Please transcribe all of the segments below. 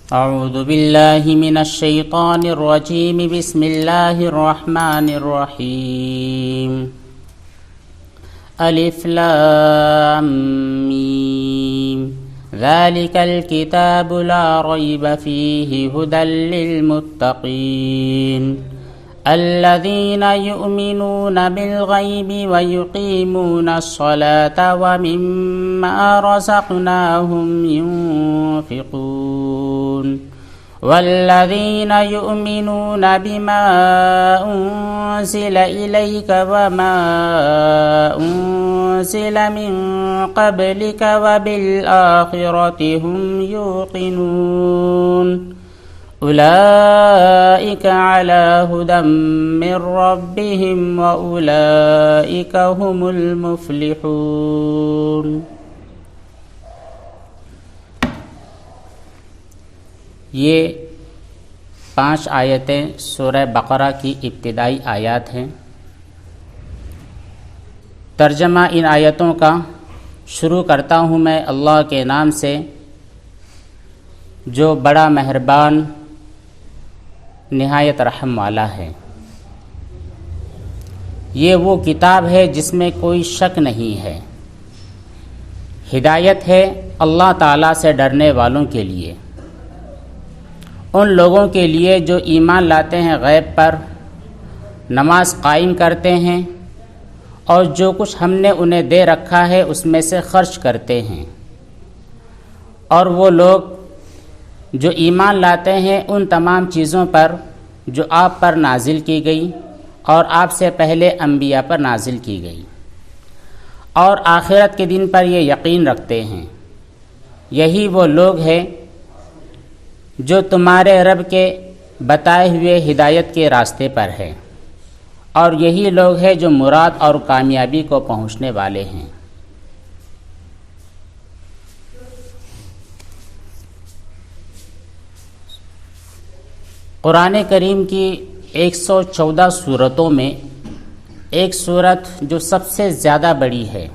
اعوذ باللہ من الشیطان الرجیم بسم اللہ الرحمن الرحیم الف لام میم ذلک الکتاب لا ریب فیہ ھدی للمتقین الذین یؤمنون بالغیب ویقیمون الصلاة ومما رزقناہم ينفقون والذین یؤمنون بما انزل الیک وما انزل من قبلک وبالآخرة هم یوقنون اولئک علی ھدی من ربہم واولئک هم المفلحون۔ یہ 5 آیتیں سورہ بقرہ کی ابتدائی آیات ہیں۔ ترجمہ ان آیتوں کا شروع کرتا ہوں میں اللہ کے نام سے جو بڑا مہربان نہایت رحم والا ہے۔ یہ وہ کتاب ہے جس میں کوئی شک نہیں ہے، ہدایت ہے اللہ تعالیٰ سے ڈرنے والوں کے لیے، ان لوگوں کے لیے جو ایمان لاتے ہیں غیب پر، نماز قائم کرتے ہیں اور جو کچھ ہم نے انہیں دے رکھا ہے اس میں سے خرچ کرتے ہیں، اور وہ لوگ جو ایمان لاتے ہیں ان تمام چیزوں پر جو آپ پر نازل کی گئی اور آپ سے پہلے انبیاء پر نازل کی گئی، اور آخرت کے دن پر یہ یقین رکھتے ہیں۔ یہی وہ لوگ ہیں جو تمہارے رب کے بتائے ہوئے ہدایت کے راستے پر ہے، اور یہی لوگ ہیں جو مراد اور کامیابی کو پہنچنے والے ہیں۔ قرآن کریم کی 114 سورتوں میں ایک سورت جو سب سے زیادہ بڑی ہے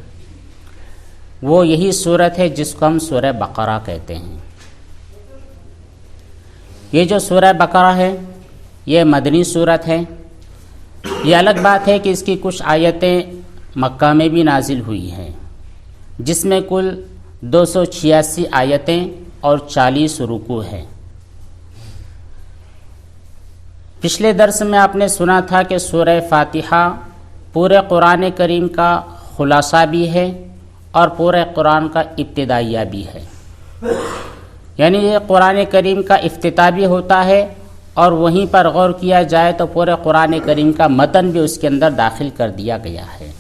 وہ یہی سورت ہے جس کو ہم سورہ بقرہ کہتے ہیں۔ یہ جو سورہ بقرہ ہے یہ مدنی سورت ہے۔ یہ الگ بات ہے کہ اس کی کچھ آیتیں مکہ میں بھی نازل ہوئی ہیں، جس میں کل 286 آیتیں اور 40 رکوع ہیں۔ پچھلے درس میں آپ نے سنا تھا کہ سورہ فاتحہ پورے قرآن کریم کا خلاصہ بھی ہے اور پورے قرآن کا ابتدائیہ بھی ہے، یعنی یہ قرآن کریم کا افتتاح بھی ہوتا ہے اور وہیں پر غور کیا جائے تو پورے قرآن کریم کا متن بھی اس کے اندر داخل کر دیا گیا ہے۔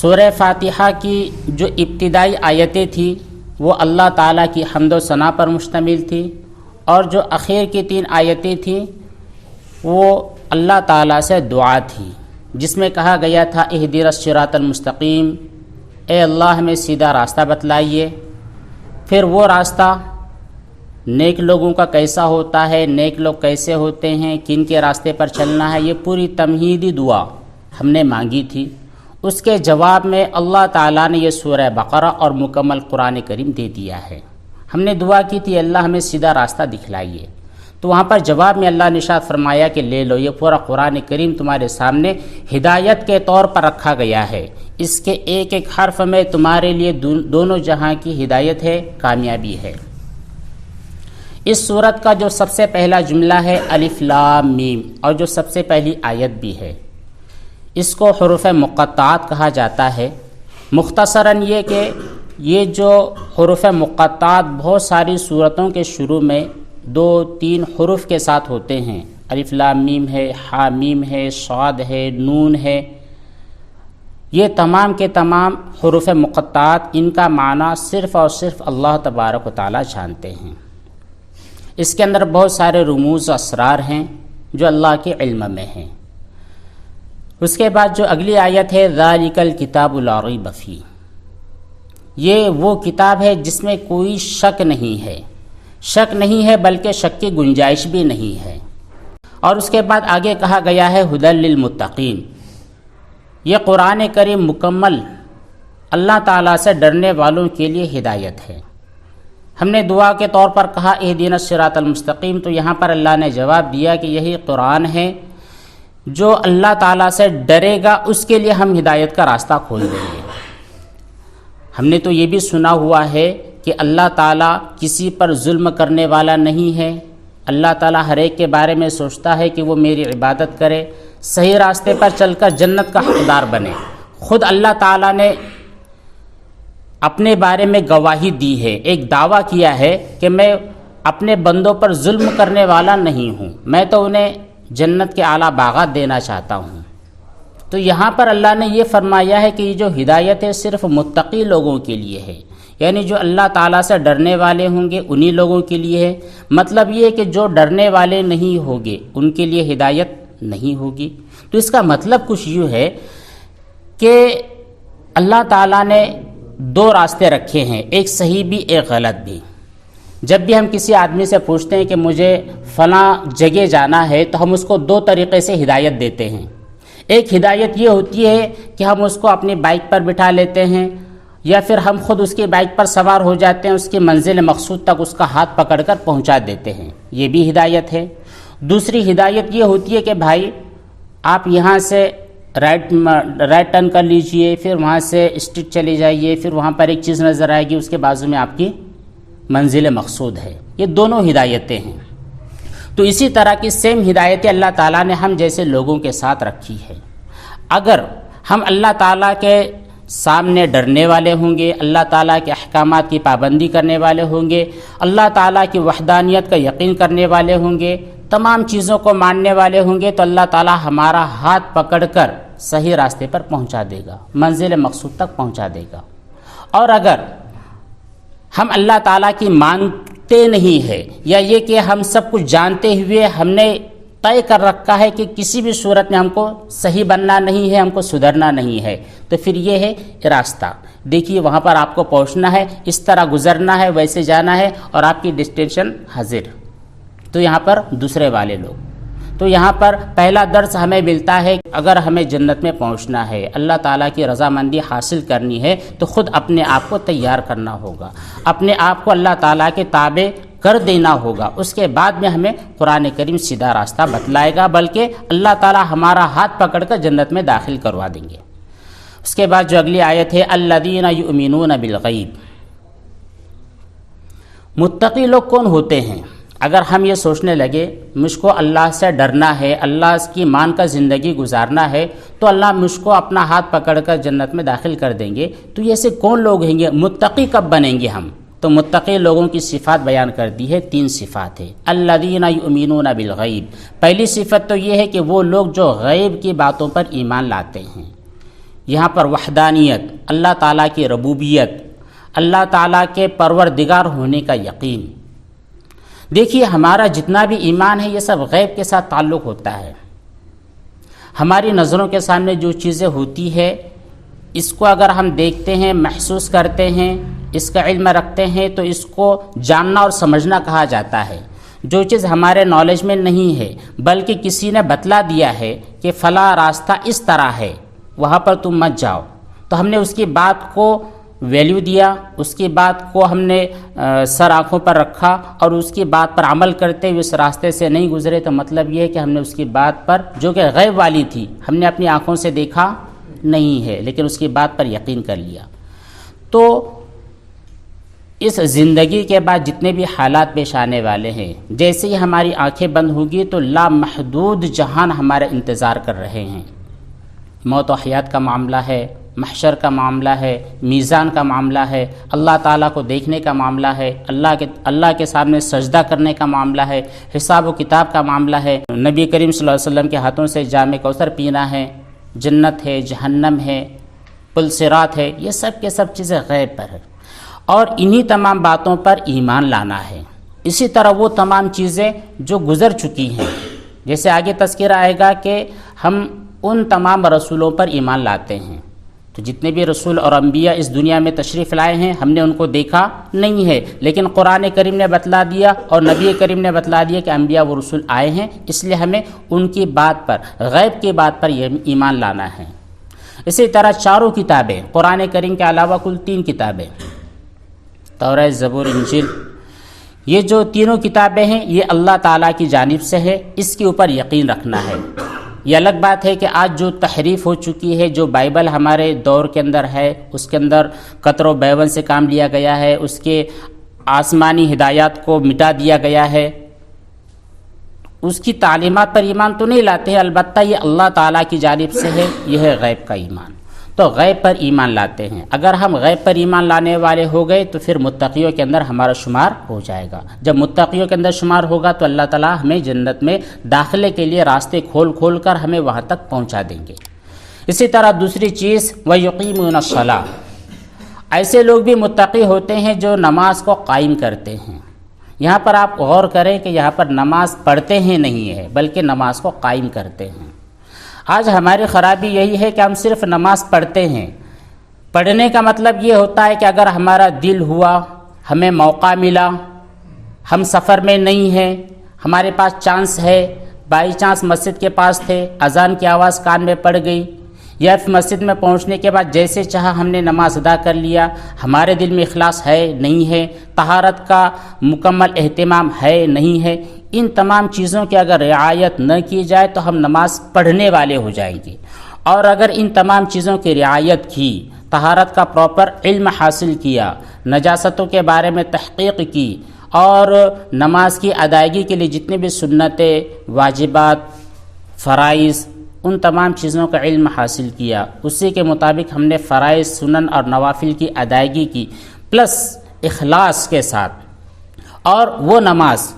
سورہ فاتحہ کی جو ابتدائی آیتیں تھیں وہ اللہ تعالیٰ کی حمد و ثنا پر مشتمل تھی، اور جو اخیر کی 3 آیتیں تھیں وہ اللہ تعالیٰ سے دعا تھی، جس میں کہا گیا تھا اہدنا الصراط المستقیم، اے اللہ ہمیں سیدھا راستہ بتلائیے۔ پھر وہ راستہ نیک لوگوں کا کیسا ہوتا ہے، نیک لوگ کیسے ہوتے ہیں، کن کے راستے پر چلنا ہے، یہ پوری تمہیدی دعا ہم نے مانگی تھی۔ اس کے جواب میں اللہ تعالیٰ نے یہ سورہ بقرہ اور مکمل قرآن کریم دے دیا ہے۔ ہم نے دعا کی تھی اللہ ہمیں سیدھا راستہ دکھلائیے، تو وہاں پر جواب میں اللہ نے ارشاد فرمایا کہ لے لو، یہ پورا قرآن کریم تمہارے سامنے ہدایت کے طور پر رکھا گیا ہے، اس کے ایک ایک حرف میں تمہارے لیے دونوں جہاں کی ہدایت ہے، کامیابی ہے۔ اس سورت کا جو سب سے پہلا جملہ ہے الف لام میم، اور جو سب سے پہلی آیت بھی ہے، اس کو حروف مقطعات کہا جاتا ہے۔ مختصراً یہ کہ یہ جو حروف مقطعات بہت ساری سورتوں کے شروع میں 2-3 حروف کے ساتھ ہوتے ہیں، الف لام میم ہے، حا میم ہے، صاد ہے، نون ہے، یہ تمام کے تمام حروف مقطعات ان کا معنی صرف اور صرف اللہ تبارک و تعالیٰ جانتے ہیں۔ اس کے اندر بہت سارے رموز و اسرار ہیں جو اللہ کے علم میں ہیں۔ اس کے بعد جو اگلی آیت ہے ذالک الکتاب لا ریب فیہ، یہ وہ کتاب ہے جس میں کوئی شک نہیں ہے، شک نہیں ہے بلکہ شک کی گنجائش بھی نہیں ہے۔ اور اس کے بعد آگے کہا گیا ہے ھدی للمتقین، یہ قرآن کریم مکمل اللہ تعالیٰ سے ڈرنے والوں کے لیے ہدایت ہے۔ ہم نے دعا کے طور پر کہا اہدنا الصراط المستقیم، تو یہاں پر اللہ نے جواب دیا کہ یہی قرآن ہے، جو اللہ تعالیٰ سے ڈرے گا اس کے لیے ہم ہدایت کا راستہ کھول دیں گے۔ ہم نے تو یہ بھی سنا ہوا ہے کہ اللہ تعالیٰ کسی پر ظلم کرنے والا نہیں ہے، اللہ تعالیٰ ہر ایک کے بارے میں سوچتا ہے کہ وہ میری عبادت کرے، صحیح راستے پر چل کر جنت کا حقدار بنے۔ خود اللہ تعالیٰ نے اپنے بارے میں گواہی دی ہے، ایک دعویٰ کیا ہے کہ میں اپنے بندوں پر ظلم کرنے والا نہیں ہوں، میں تو انہیں جنت کے اعلیٰ باغات دینا چاہتا ہوں۔ تو یہاں پر اللہ نے یہ فرمایا ہے کہ یہ جو ہدایت ہے صرف متقی لوگوں کے لیے ہے، یعنی جو اللہ تعالیٰ سے ڈرنے والے ہوں گے انہی لوگوں کے لیے ہے۔ مطلب یہ کہ جو ڈرنے والے نہیں ہوں گے ان کے لیے ہدایت نہیں ہوگی۔ تو اس کا مطلب کچھ یوں ہے کہ اللہ تعالیٰ نے دو راستے رکھے ہیں، ایک صحیح بھی ایک غلط بھی۔ جب بھی ہم کسی آدمی سے پوچھتے ہیں کہ مجھے فلاں جگہ جانا ہے تو ہم اس کو دو طریقے سے ہدایت دیتے ہیں۔ ایک ہدایت یہ ہوتی ہے کہ ہم اس کو اپنی بائک پر بٹھا لیتے ہیں یا پھر ہم خود اس کی بائک پر سوار ہو جاتے ہیں، اس کی منزل مقصود تک اس کا ہاتھ پکڑ کر پہنچا دیتے ہیں، یہ بھی ہدایت ہے۔ دوسری ہدایت یہ ہوتی ہے کہ بھائی آپ یہاں سے رائٹ ٹرن کر لیجئے، پھر وہاں سے اسٹریٹ چلے جائیے، پھر وہاں پر ایک چیز نظر آئے گی، اس کے بازو میں آپ کی منزل مقصود ہے۔ یہ دونوں ہدایتیں ہیں۔ تو اسی طرح کی سیم ہدایتیں اللہ تعالیٰ نے ہم جیسے لوگوں کے ساتھ رکھی ہے۔ اگر ہم اللہ تعالیٰ کے سامنے ڈرنے والے ہوں گے، اللہ تعالیٰ کے احکامات کی پابندی کرنے والے ہوں گے، اللہ تعالیٰ کی وحدانیت کا یقین کرنے والے ہوں گے، تمام چیزوں کو ماننے والے ہوں گے، تو اللہ تعالیٰ ہمارا ہاتھ پکڑ کر صحیح راستے پر پہنچا دے گا، منزل مقصود تک پہنچا دے گا۔ اور اگر ہم اللہ تعالیٰ کی مانتے نہیں ہے، یا یہ کہ ہم سب کچھ جانتے ہوئے ہم نے طے کر رکھا ہے کہ کسی بھی صورت میں ہم کو صحیح بننا نہیں ہے، ہم کو سدھرنا نہیں ہے، تو پھر یہ ہے راستہ، دیکھیے وہاں پر آپ کو پہنچنا ہے، اس طرح گزرنا ہے، ویسے جانا ہے، اور آپ کی ڈیسٹینیشن حاضر۔ تو یہاں پر دوسرے والے لوگ، تو یہاں پر پہلا درس ہمیں ملتا ہے، اگر ہمیں جنت میں پہنچنا ہے، اللہ تعالیٰ کی رضامندی حاصل کرنی ہے، تو خود اپنے آپ کو تیار کرنا ہوگا، اپنے آپ کو اللہ تعالیٰ کے تابع کر دینا ہوگا۔ اس کے بعد میں ہمیں قرآن کریم سیدھا راستہ بتلائے گا، بلکہ اللہ تعالیٰ ہمارا ہاتھ پکڑ کر جنت میں داخل کروا دیں گے۔ اس کے بعد جو اگلی آیت ہے الذین یؤمنون بالغیب، متقی لوگ کون ہوتے ہیں؟ اگر ہم یہ سوچنے لگے مجھ کو اللہ سے ڈرنا ہے، اللہ کی مان کا زندگی گزارنا ہے، تو اللہ مجھ کو اپنا ہاتھ پکڑ کر جنت میں داخل کر دیں گے، تو ایسے کون لوگ ہیں گے؟ متقی کب بنیں گے ہم؟ تو متقی لوگوں کی صفات بیان کر دی ہے، 3 صفات ہے۔ الذین یؤمنون بالغیب، پہلی صفت تو یہ ہے کہ وہ لوگ جو غیب کی باتوں پر ایمان لاتے ہیں۔ یہاں پر وحدانیت، اللہ تعالیٰ کی ربوبیت، اللہ تعالیٰ کے پروردگار ہونے کا یقین۔ دیکھیے ہمارا جتنا بھی ایمان ہے یہ سب غیب کے ساتھ تعلق ہوتا ہے۔ ہماری نظروں کے سامنے جو چیزیں ہوتی ہے اس کو اگر ہم دیکھتے ہیں، محسوس کرتے ہیں، اس کا علم رکھتے ہیں، تو اس کو جاننا اور سمجھنا کہا جاتا ہے۔ جو چیز ہمارے نالج میں نہیں ہے بلکہ کسی نے بتلا دیا ہے کہ فلاں راستہ اس طرح ہے، وہاں پر تم مت جاؤ، تو ہم نے اس کی بات کو ویلیو دیا، اس کی بات کو ہم نے سر آنکھوں پر رکھا اور اس کی بات پر عمل کرتے ہوئے اس راستے سے نہیں گزرے، تو مطلب یہ ہے کہ ہم نے اس کی بات پر، جو کہ غیب والی تھی، ہم نے اپنی آنکھوں سے دیکھا نہیں ہے لیکن اس کی بات پر یقین کر لیا۔ تو اس زندگی کے بعد جتنے بھی حالات پیش آنے والے ہیں، جیسے ہی ہماری آنکھیں بند ہوگی تو لامحدود جہان ہمارا انتظار کر رہے ہیں۔ موت و حیات کا معاملہ ہے، محشر کا معاملہ ہے، میزان کا معاملہ ہے، اللہ تعالیٰ کو دیکھنے کا معاملہ ہے، اللہ کے سامنے سجدہ کرنے کا معاملہ ہے، حساب و کتاب کا معاملہ ہے، نبی کریم صلی اللہ علیہ وسلم کے ہاتھوں سے جام کوثر پینا ہے، جنت ہے، جہنم ہے، پل صراط ہے، یہ سب کے سب چیزیں غیب پر ہے، اور انہی تمام باتوں پر ایمان لانا ہے۔ اسی طرح وہ تمام چیزیں جو گزر چکی ہیں، جیسے آگے تذکرہ آئے گا کہ ہم ان تمام رسولوں پر ایمان لاتے ہیں۔ تو جتنے بھی رسول اور انبیاء اس دنیا میں تشریف لائے ہیں ہم نے ان کو دیکھا نہیں ہے، لیکن قرآن کریم نے بتلا دیا اور نبی کریم نے بتلا دیا کہ انبیاء و رسول آئے ہیں، اس لیے ہمیں ان کی بات پر، غیب کی بات پر ایمان لانا ہے۔ اسی طرح 4 کتابیں، قرآن کریم کے علاوہ کل 3 کتابیں، توراۃ، زبور، انجیل، یہ جو تینوں کتابیں ہیں یہ اللہ تعالیٰ کی جانب سے ہے، اس کے اوپر یقین رکھنا ہے۔ یہ الگ بات ہے کہ آج جو تحریف ہو چکی ہے، جو بائبل ہمارے دور کے اندر ہے، اس کے اندر قطر و بیون سے کام لیا گیا ہے، اس کے آسمانی ہدایات کو مٹا دیا گیا ہے، اس کی تعلیمات پر ایمان تو نہیں لاتے ہیں، البتہ یہ اللہ تعالیٰ کی جانب سے ہے، یہ ہے غیب کا ایمان، تو غیب پر ایمان لاتے ہیں۔ اگر ہم غیب پر ایمان لانے والے ہو گئے تو پھر متقیوں کے اندر ہمارا شمار ہو جائے گا۔ جب متقیوں کے اندر شمار ہوگا تو اللہ تعالیٰ ہمیں جنت میں داخلے کے لیے راستے کھول کھول کر ہمیں وہاں تک پہنچا دیں گے۔ اسی طرح دوسری چیز وَيُقِيمُونَ الصَّلَاةَ، ایسے لوگ بھی متقی ہوتے ہیں جو نماز کو قائم کرتے ہیں۔ یہاں پر آپ غور کریں کہ یہاں پر نماز پڑھتے ہیں نہیں ہے، بلکہ نماز کو قائم کرتے ہیں۔ آج ہماری خرابی یہی ہے کہ ہم صرف نماز پڑھتے ہیں۔ پڑھنے کا مطلب یہ ہوتا ہے کہ اگر ہمارا دل ہوا، ہمیں موقع ملا، ہم سفر میں نہیں ہیں، ہمارے پاس چانس ہے، بائی چانس مسجد کے پاس تھے، اذان کی آواز کان میں پڑ گئی، یا پھر مسجد میں پہنچنے کے بعد جیسے چاہا ہم نے نماز ادا کر لیا، ہمارے دل میں اخلاص ہے نہیں ہے، طہارت کا مکمل اہتمام ہے نہیں ہے، ان تمام چیزوں کی اگر رعایت نہ کی جائے تو ہم نماز پڑھنے والے ہو جائیں گے۔ اور اگر ان تمام چیزوں کی رعایت کی، طہارت کا پراپر علم حاصل کیا، نجاستوں کے بارے میں تحقیق کی، اور نماز کی ادائیگی کے لیے جتنے بھی سنتیں، واجبات، فرائض، ان تمام چیزوں کا علم حاصل کیا، اسی کے مطابق ہم نے فرائض، سنن اور نوافل کی ادائیگی کی، پلس اخلاص کے ساتھ، اور وہ نماز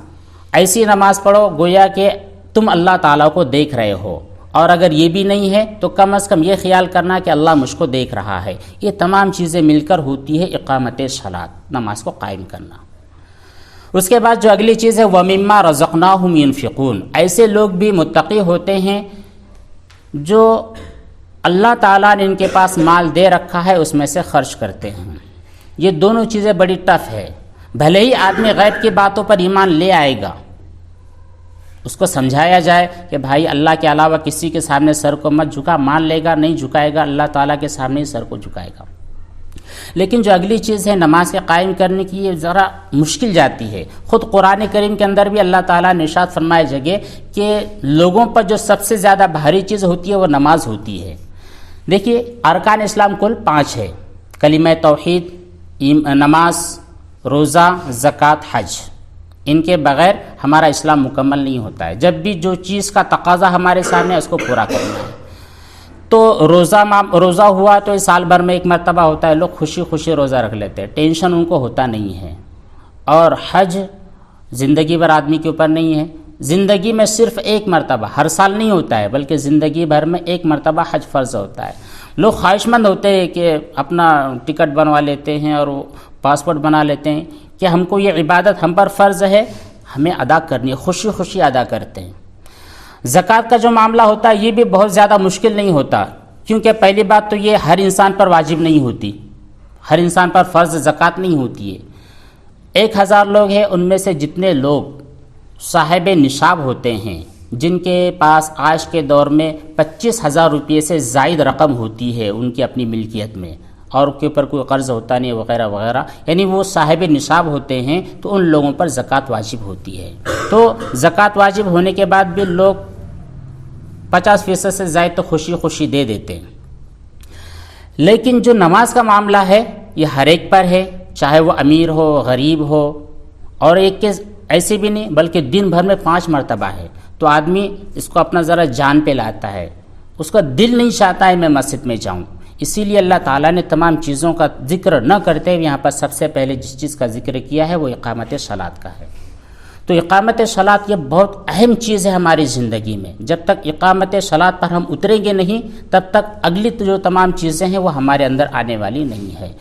ایسی نماز پڑھو گویا کہ تم اللہ تعالیٰ کو دیکھ رہے ہو، اور اگر یہ بھی نہیں ہے تو کم از کم یہ خیال کرنا کہ اللہ مجھ کو دیکھ رہا ہے۔ یہ تمام چیزیں مل کر ہوتی ہے اقامت صلاۃ، نماز کو قائم کرنا۔ اس کے بعد جو اگلی چیز ہے وَمِمَّا رَزَقْنَاهُمْ يُنْفِقُونَ، ایسے لوگ بھی متقی ہوتے ہیں جو اللہ تعالیٰ نے ان کے پاس مال دے رکھا ہے اس میں سے خرچ کرتے ہیں۔ یہ دونوں چیزیں بڑی ٹف ہے۔ بھلے ہی آدمی غیب کی باتوں پر ایمان لے آئے گا، اس کو سمجھایا جائے کہ بھائی اللہ کے علاوہ کسی کے سامنے سر کو مت جھکا، مان لے گا نہیں جھکائے گا، اللہ تعالیٰ کے سامنے ہی سر کو جھکائے گا۔ لیکن جو اگلی چیز ہے نماز کے قائم کرنے کی، یہ ذرا مشکل جاتی ہے۔ خود قرآن کریم کے اندر بھی اللہ تعالیٰ نے ارشاد فرمایا جگہ کہ لوگوں پر جو سب سے زیادہ بھاری چیز ہوتی ہے وہ نماز ہوتی ہے۔ دیکھیے ارکان اسلام کل 5 ہے، کلمہ توحید، نماز، روزہ، زکوٰۃ، حج۔ ان کے بغیر ہمارا اسلام مکمل نہیں ہوتا ہے۔ جب بھی جو چیز کا تقاضا ہمارے سامنے ہے اس کو پورا کرنا ہے۔ تو روزہ ہوا تو سال بھر میں ایک مرتبہ ہوتا ہے، لوگ خوشی خوشی روزہ رکھ لیتے ہیں، ٹینشن ان کو ہوتا نہیں ہے۔ اور حج زندگی بھر آدمی کے اوپر نہیں ہے، زندگی میں صرف ایک مرتبہ، ہر سال نہیں ہوتا ہے بلکہ زندگی بھر میں ایک مرتبہ حج فرض ہوتا ہے۔ لوگ خواہش مند ہوتے ہیں کہ اپنا ٹکٹ بنوا لیتے ہیں اور پاسپورٹ بنا لیتے ہیں کہ ہم کو یہ عبادت ہم پر فرض ہے، ہمیں ادا کرنی ہے، خوشی خوشی ادا کرتے ہیں۔ زکوٰۃ کا جو معاملہ ہوتا ہے یہ بھی بہت زیادہ مشکل نہیں ہوتا، کیونکہ پہلی بات تو یہ ہر انسان پر واجب نہیں ہوتی، ہر انسان پر فرض زکوٰۃ نہیں ہوتی ہے۔ 1000 لوگ ہیں، ان میں سے جتنے لوگ صاحب نصاب ہوتے ہیں، جن کے پاس آج کے دور میں 25,000 روپئے سے زائد رقم ہوتی ہے ان کی اپنی ملکیت میں، اور ان کے اوپر کوئی قرض ہوتا نہیں وغیرہ وغیرہ، یعنی وہ صاحب نصاب ہوتے ہیں، تو ان لوگوں پر زکوٰۃ واجب ہوتی ہے۔ تو زکوٰۃ واجب ہونے کے بعد بھی لوگ 50% سے زائد تو خوشی خوشی دے دیتے ہیں۔ لیکن جو نماز کا معاملہ ہے یہ ہر ایک پر ہے، چاہے وہ امیر ہو، غریب ہو، اور ایک کے ایسے بھی نہیں بلکہ دن بھر میں 5 مرتبہ ہے، تو آدمی اس کو اپنا ذرا جان پہ لاتا ہے، اس کا دل نہیں چاہتا ہے میں مسجد میں جاؤں۔ اسی لیے اللہ تعالیٰ نے تمام چیزوں کا ذکر نہ کرتے ہوئے یہاں پر سب سے پہلے جس چیز کا ذکر کیا ہے وہ اقامت صلاۃ کا ہے۔ تو اقامت صلاۃ یہ بہت اہم چیز ہے ہماری زندگی میں۔ جب تک اقامت صلاۃ پر ہم اتریں گے نہیں تب تک اگلی جو تمام چیزیں ہیں وہ ہمارے اندر آنے والی نہیں ہے۔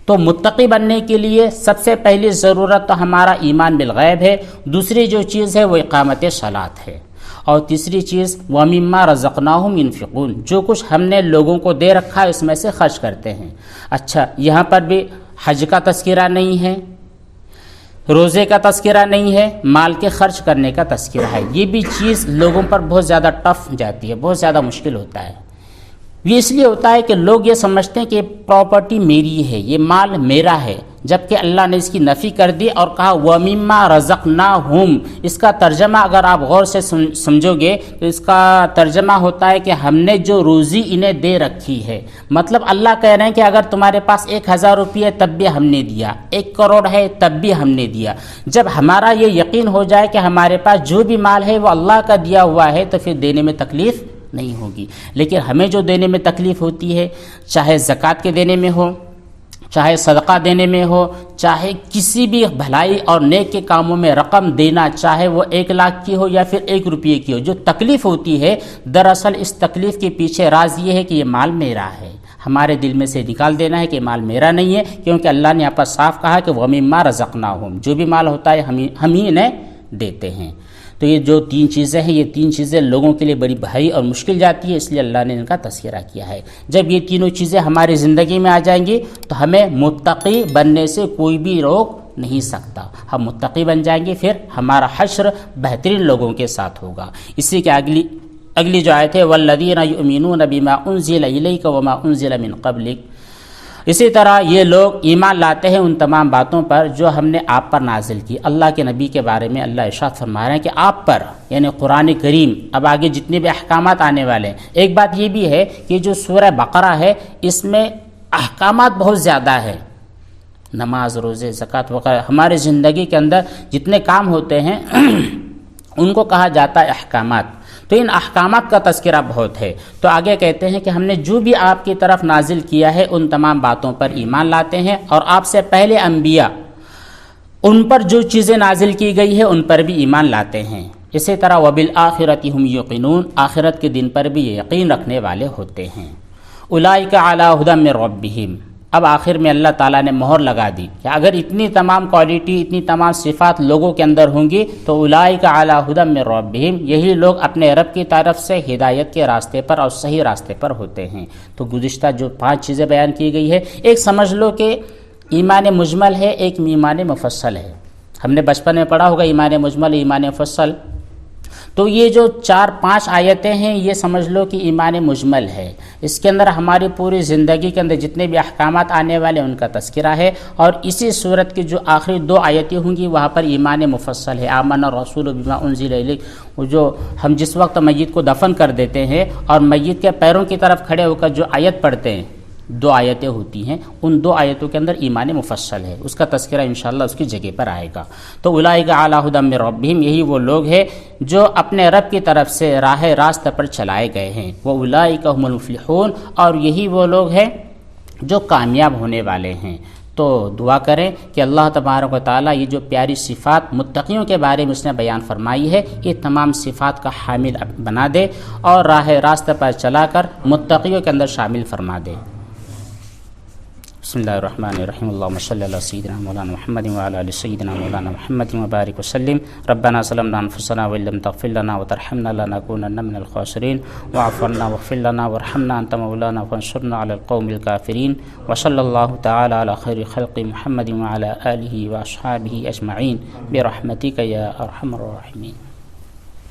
تو متقی بننے کے لیے سب سے پہلی ضرورت تو ہمارا ایمان بالغیب ہے، دوسری جو چیز ہے وہ اقامت صلاۃ ہے، اور تیسری چیز وَمِمَّا رَزَقْنَاهُمْ يُنْفِقُونَ، جو کچھ ہم نے لوگوں کو دے رکھا ہے اس میں سے خرچ کرتے ہیں۔ اچھا، یہاں پر بھی حج کا تذکرہ نہیں ہے، روزے کا تذکرہ نہیں ہے، مال کے خرچ کرنے کا تذکرہ ہے۔ یہ بھی چیز لوگوں پر بہت زیادہ ٹف جاتی ہے، بہت زیادہ مشکل ہوتا ہے۔ یہ اس لیے ہوتا ہے کہ لوگ یہ سمجھتے ہیں کہ پراپرٹی میری ہے، یہ مال میرا ہے، جبکہ اللہ نے اس کی نفی کر دی اور کہا وَمِمَّا رَزَقْنَاهُمْ۔ اس کا ترجمہ اگر آپ غور سے سمجھو گے تو اس کا ترجمہ ہوتا ہے کہ ہم نے جو روزی انہیں دے رکھی ہے، مطلب اللہ کہہ رہے ہیں کہ اگر تمہارے پاس 1000 روپیے تب بھی ہم نے دیا، 1 کروڑ ہے تب بھی ہم نے دیا۔ جب ہمارا یہ یقین ہو جائے کہ ہمارے پاس جو بھی مال ہے وہ اللہ کا دیا ہوا ہے تو پھر دینے میں تکلیف نہیں ہوگی۔ لیکن ہمیں جو دینے میں تکلیف ہوتی ہے، چاہے زکوٰۃ کے دینے میں ہو، چاہے صدقہ دینے میں ہو، چاہے کسی بھی بھلائی اور نیک کے کاموں میں رقم دینا، چاہے وہ 1 لاکھ کی ہو یا پھر 1 روپیے کی ہو، جو تکلیف ہوتی ہے دراصل اس تکلیف کے پیچھے راز یہ ہے کہ یہ مال میرا ہے، ہمارے دل میں سے نکال دینا ہے کہ مال میرا نہیں ہے، کیونکہ اللہ نے یہاں پر صاف کہا کہ وَمِمَّا رَزَقْنَاهُمْ، جو بھی مال ہوتا ہے ہم ہی انہیں دیتے ہیں۔ تو یہ جو 3 چیزیں ہیں، یہ 3 چیزیں لوگوں کے لیے بڑی بھاری اور مشکل جاتی ہے، اس لیے اللہ نے ان کا تذکرہ کیا ہے۔ جب یہ تینوں چیزیں ہماری زندگی میں آ جائیں گی تو ہمیں متقی بننے سے کوئی بھی روک نہیں سکتا، ہم متقی بن جائیں گے، پھر ہمارا حشر بہترین لوگوں کے ساتھ ہوگا۔ اسی کے اگلی جو آیت ہے وَالَّذِينَ يُؤْمِنُونَ بِمَا أُنزِلَ إِلَيْكَ وَمَا أُنزِلَ مِن قَبْلِكَ۔ اسی طرح یہ لوگ ایمان لاتے ہیں ان تمام باتوں پر جو ہم نے آپ پر نازل کی۔ اللہ کے نبی کے بارے میں اللہ ارشاد فرما رہے ہیں کہ آپ پر، یعنی قرآن کریم، اب آگے جتنے بھی احکامات آنے والے ہیں۔ ایک بات یہ بھی ہے کہ جو سورہ بقرہ ہے اس میں احکامات بہت زیادہ ہے، نماز، روزے، زکوٰۃ وغیرہ، ہماری زندگی کے اندر جتنے کام ہوتے ہیں ان کو کہا جاتا ہے احکامات۔ تو ان احکامات کا تذکرہ بہت ہے۔ تو آگے کہتے ہیں کہ ہم نے جو بھی آپ کی طرف نازل کیا ہے ان تمام باتوں پر ایمان لاتے ہیں، اور آپ سے پہلے انبیاء، ان پر جو چیزیں نازل کی گئی ہے ان پر بھی ایمان لاتے ہیں۔ اسی طرح وَبِالْآخِرَةِ هُمْ يُوقِنُونَ، آخرت کے دن پر بھی یہ یقین رکھنے والے ہوتے ہیں۔ اولئک علی ھدی من ربہم، اب آخر میں اللہ تعالیٰ نے مہر لگا دی کہ اگر اتنی تمام کوالٹی، اتنی تمام صفات لوگوں کے اندر ہوں گی تو اولئک علی ھدی من ربہم، یہی لوگ اپنے رب کی طرف سے ہدایت کے راستے پر اور صحیح راستے پر ہوتے ہیں۔ تو گزشتہ جو 5 چیزیں بیان کی گئی ہے، ایک سمجھ لو کہ ایمان مجمل ہے، ایک ایمان مفصل ہے۔ ہم نے بچپن میں پڑھا ہوگا ایمان مجمل، ایمان مفصل۔ تو یہ جو 4-5 آیتیں ہیں یہ سمجھ لو کہ ایمان مجمل ہے، اس کے اندر ہماری پوری زندگی کے اندر جتنے بھی احکامات آنے والے ان کا تذکرہ ہے، اور اسی صورت کی جو آخری 2 آیتیں ہوں گی وہاں پر ایمان مفصل ہے، آمن الرسول بما انزل الیہ، وہ جو ہم جس وقت میت کو دفن کر دیتے ہیں اور میت کے پیروں کی طرف کھڑے ہو کر جو آیت پڑھتے ہیں، 2 آیتیں ہوتی ہیں، ان 2 آیتوں کے اندر ایمان مفصل ہے، اس کا تذکرہ انشاءاللہ اس کی جگہ پر آئے گا۔ تو اولئک علی ھدی من ربہم، یہی وہ لوگ ہیں جو اپنے رب کی طرف سے راہ راست پر چلائے گئے ہیں۔ واولئک ھم المفلحون، اور یہی وہ لوگ ہیں جو کامیاب ہونے والے ہیں۔ تو دعا کریں کہ اللہ تبارک و تعالیٰ یہ جو پیاری صفات متقیوں کے بارے میں اس نے بیان فرمائی ہے، یہ تمام صفات کا حامل بنا دے اور راہ راست پر چلا کر متقیوں کے اندر شامل فرما دے۔ بسم اللہ الرحمن الرحیم، اللہم صلی علی سیدنا مولانا محمد وعلی آل سیدنا مولانا محمد وبارک وسلم۔ ربنا ظلمنا انفسنا وان لم تغفر لنا وترحمنا لنکونن من الخاسرین، واعف عنا واغفر لنا وارحمنا انت مولانا فانصرنا علی القوم الکافرین، وصلی اللہ تعالی علی خیر خلق محمد وعلی آلہ واصحابہ اجمعین برحمتک یا ارحم الراحمین۔